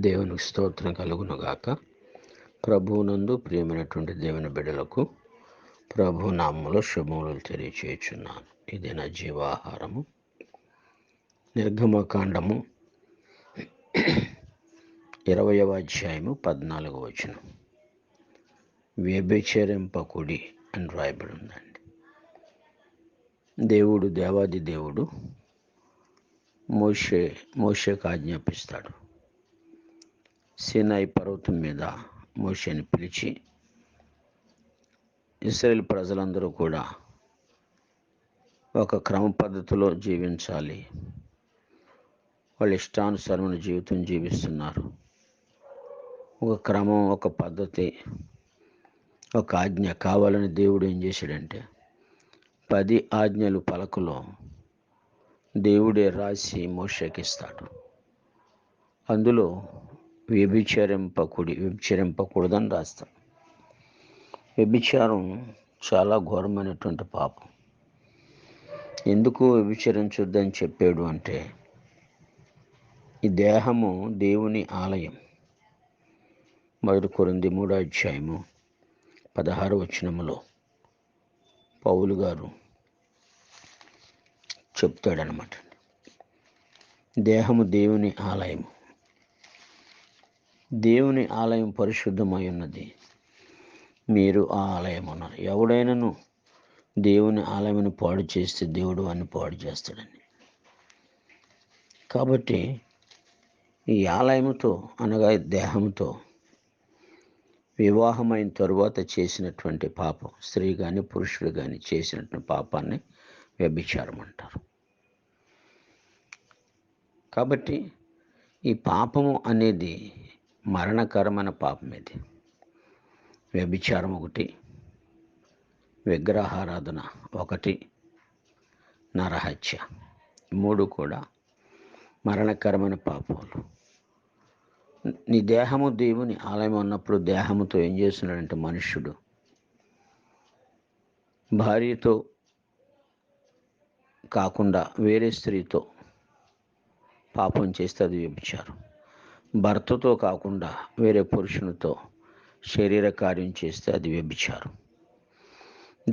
దేవునికి స్తోత్రం కలుగునుగాక. ప్రభువునందు ప్రియమైనటువంటి దేవుని బిడ్డలకు ప్రభు నామములో శుభములు తెలియచేయుచున్నాను. ఇది నా జీవాహారము. నిర్గమకాండము 20వ అధ్యాయము 14వ వచనం. వ్యభిచరింపకుడి అని రాయబడి ఉందండి. దేవాది దేవుడు మోషేకు ఆజ్ఞాపిస్తాడు. సీనాయి పర్వతం మీద మోషేని పిలిచి, ఇశ్రాయేలు ప్రజలందరూ కూడా ఒక క్రమ పద్ధతిలో జీవించాలి, వాళ్ళ ఇష్టానుసారమైన జీవితం జీవిస్తున్నారు. ఒక క్రమం, ఒక పద్ధతి, ఒక ఆజ్ఞ కావాలని దేవుడు ఏం చేశాడంటే 10 ఆజ్ఞలు పలకలో దేవుడే రాసి మోషేకి ఇస్తాడు. అందులో వ్యభిచరింపకూడదని రాస్తాం. వ్యభిచారం చాలా ఘోరమైనటువంటి పాపం. ఎందుకు వ్యభిచరించొద్దని చెప్పాడు అంటే, ఈ దేహము దేవుని ఆలయం. 1 కొరింథీ 3వ అధ్యాయము 16వ వచనములో పౌలు గారు చెప్తాడనమాట. దేహము దేవుని ఆలయము. దేవుని ఆలయం పరిశుద్ధమై ఉన్నది, మీరు ఆ ఆలయం ఉన్నారు. ఎవడైనాను దేవుని ఆలయమును పాడు చేస్తే దేవుడు వాడిని పాడు చేస్తాడని. కాబట్టి ఈ ఆలయముతో అనగా దేహంతో వివాహమైన తరువాత చేసినటువంటి పాపం, స్త్రీ కానీ పురుషుడు కానీ చేసినటువంటి పాపాన్ని వ్యభిచారం అంటారు. కాబట్టి ఈ పాపము అనేది మరణకరమైన పాపం. ఇది వ్యభిచారం ఒకటి, విగ్రహారాధన ఒకటి, నరహత్య, 3 కూడా మరణకరమైన పాపాలు. నీ దేహము దేవుని ఆలయం అన్నప్పుడు దేహముతో ఏం చేస్తున్నాడంటే మనుష్యుడు భార్యతో కాకుండా వేరే స్త్రీతో పాపం చేస్తే అది వ్యభిచారం. భర్తతో కాకుండా వేరే పురుషునితో శరీర కార్యం చేస్తే అది వ్యభిచారం.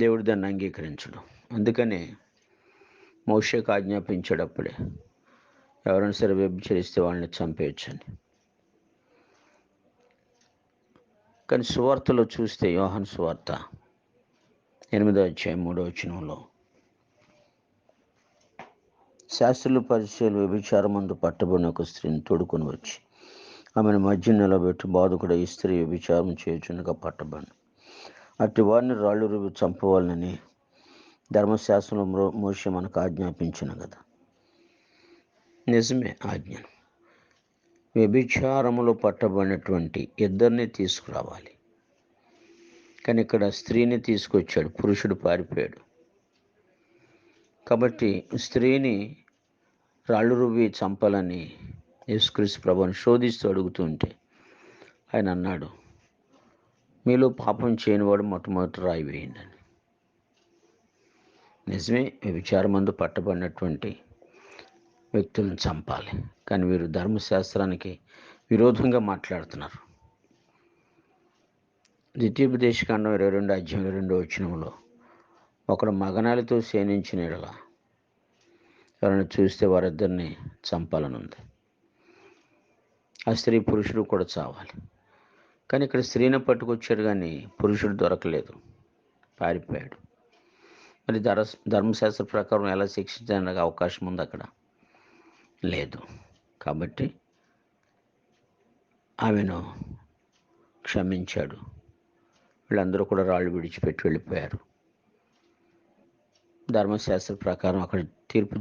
దేవుడు దాన్ని అంగీకరించడు. అందుకనే మోషేకు ఆజ్ఞాపించేటప్పుడే ఎవరైనా సరే వ్యభిచరిస్తే వాళ్ళని చంపేయచ్చని. కానీ సువార్తలో చూస్తే యోహాను సువార్త 8వ అధ్యాయం 3వ వచనంలో, శాస్త్రులు పరిచయులు వ్యభిచారమందు పట్టబడిన ఒక స్త్రీని తోడుకొని వచ్చి ఆమెను మధ్య నిలబెట్టి, బాధకుడు ఈ స్త్రీ వ్యభిచారం చేయుచుండగా పట్టబడిన అట్టి వారిని రాళ్ళు రువి చంపవాలని ధర్మశాస్త్రంలో మోషే మనకు ఆజ్ఞాపించిన కదా. నిజమే ఆజ్ఞను. వ్యభిచారములో పట్టబడినటువంటి ఇద్దరిని తీసుకురావాలి. కానీ ఇక్కడ స్త్రీని తీసుకొచ్చాడు, పురుషుడు పారిపోయాడు. కాబట్టి స్త్రీని రాళ్ళు రువ్వి చంపాలని యేసుక్రీస్తు ప్రభువుని శోధిస్తూ అడుగుతుంటే ఆయన అన్నాడు, మీలో పాపం చేయనివాడు మొట్టమొదటి రాయి వేయండి. నిజమే, వ్యభిచారమందు పట్టబడినటువంటి వ్యక్తులను చంపాలి. కానీ వీరు ధర్మశాస్త్రానికి విరోధంగా మాట్లాడుతున్నారు. ద్వితీయోపదేశకాండం 22వ అధ్యాయం 2వ వచనంలో, ఒకడు మగనాలితో సేనించిన యెడల ఎవరైనా చూస్తే వారిద్దరిని చంపాలని ఉంది. ఆ స్త్రీ పురుషుడు కూడా చావాలి. కానీ ఇక్కడ స్త్రీని పట్టుకొచ్చాడు, కానీ పురుషుడు దొరకలేదు, పారిపోయాడు. మరి ధర్మశాస్త్ర ప్రకారం ఎలా శిక్షించడానికి అవకాశం ఉంది? అక్కడ లేదు. కాబట్టి ఆమెను క్షమించాడు. వీళ్ళందరూ కూడా రాళ్ళు విడిచిపెట్టి వెళ్ళిపోయారు. ధర్మశాస్త్ర ప్రకారం అక్కడ తీర్పు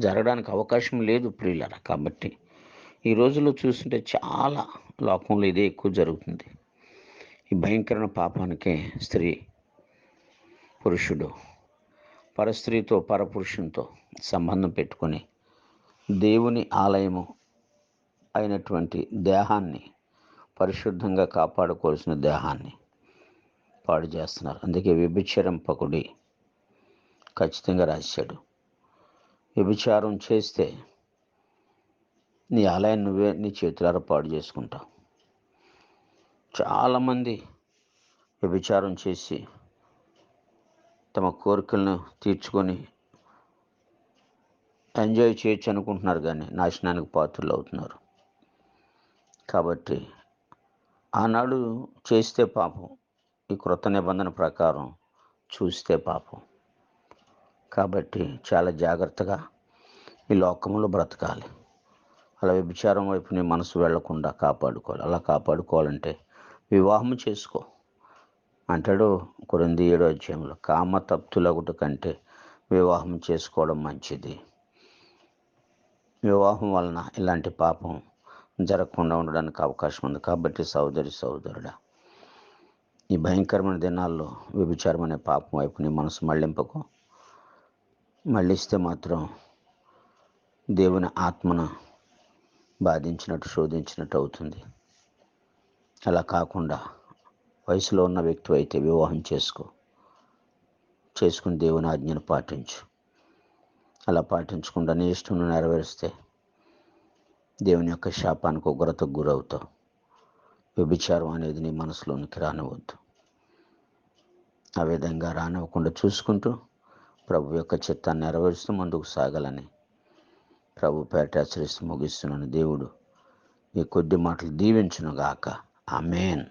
జరగడానికి అవకాశం లేదు ప్రియులారా. కాబట్టి ఈ రోజుల్లో చూస్తుంటే చాలా లోకంలో ఇదే ఎక్కువ జరుగుతుంది. ఈ భయంకరమైన పాపానికే స్త్రీ పురుషుడు పరస్త్రీతో పరపురుషునితో సంబంధం పెట్టుకొని దేవుని ఆలయము అయినటువంటి దేహాన్ని, పరిశుద్ధంగా కాపాడుకోవాల్సిన దేహాన్ని పాడు చేస్తున్నారు. అందుకే వ్యభిచరింపకుడి ఖచ్చితంగా రాశాడు. వ్యభిచారం చేస్తే నీ ఆలయాన్ని నువ్వే నీ చేతులారా పాడు చేసుకుంటావు. చాలామంది వ్యభిచారం చేసి తమ కోరికలను తీర్చుకొని ఎంజాయ్ చేయొచ్చు అనుకుంటున్నారు, కానీ నాశనానికి పాత్రలు అవుతున్నారు. కాబట్టి ఆనాడు చేస్తే పాపం, ఈ క్రొత్త నిబంధన ప్రకారం చూస్తే పాపం. కాబట్టి చాలా జాగ్రత్తగా ఈ లోకంలో బ్రతకాలి. అలా వ్యభిచారం వైపు నీ మనసు వెళ్లకుండా కాపాడుకోవాలి. అలా కాపాడుకోవాలంటే వివాహం చేసుకో అంటాడు కొరింథీ 7వ అధ్యాయంలో. కామతప్తులగుట కంటే వివాహం చేసుకోవడం మంచిది. వివాహం వలన ఇలాంటి పాపం జరగకుండా ఉండడానికి అవకాశం ఉంది. కాబట్టి సోదరుడా, ఈ భయంకరమైన దినాల్లో వ్యభిచారం అనే పాపం వైపు నీ మనసు మళ్లింపకు. మళ్ళిస్తే మాత్రం దేవుని ఆత్మను బాధించినట్టు, శోధించినట్టు అవుతుంది. అలా కాకుండా వయసులో ఉన్న వ్యక్తి అయితే వివాహం చేసుకుని దేవుని ఆజ్ఞను పాటించు. అలా పాటించకుండా నీ ఇష్టం నెరవేరిస్తే దేవుని యొక్క శాపానికి, ఉగ్రతకు గురవుతావు. వ్యభిచారం అనేది నీ మనసులోనికి రానివద్దు. ఆ విధంగా రానివ్వకుండా చూసుకుంటూ ప్రభు యొక్క చిత్తాన్ని నెరవేరుస్తూ ముందుకు సాగాలని ప్రభు పేట హెచ్చరిస్తూ ముగిస్తున్నాను. దేవుడు ఈ కొద్ది మాటలు దీవించునుగాక. ఆమేన్.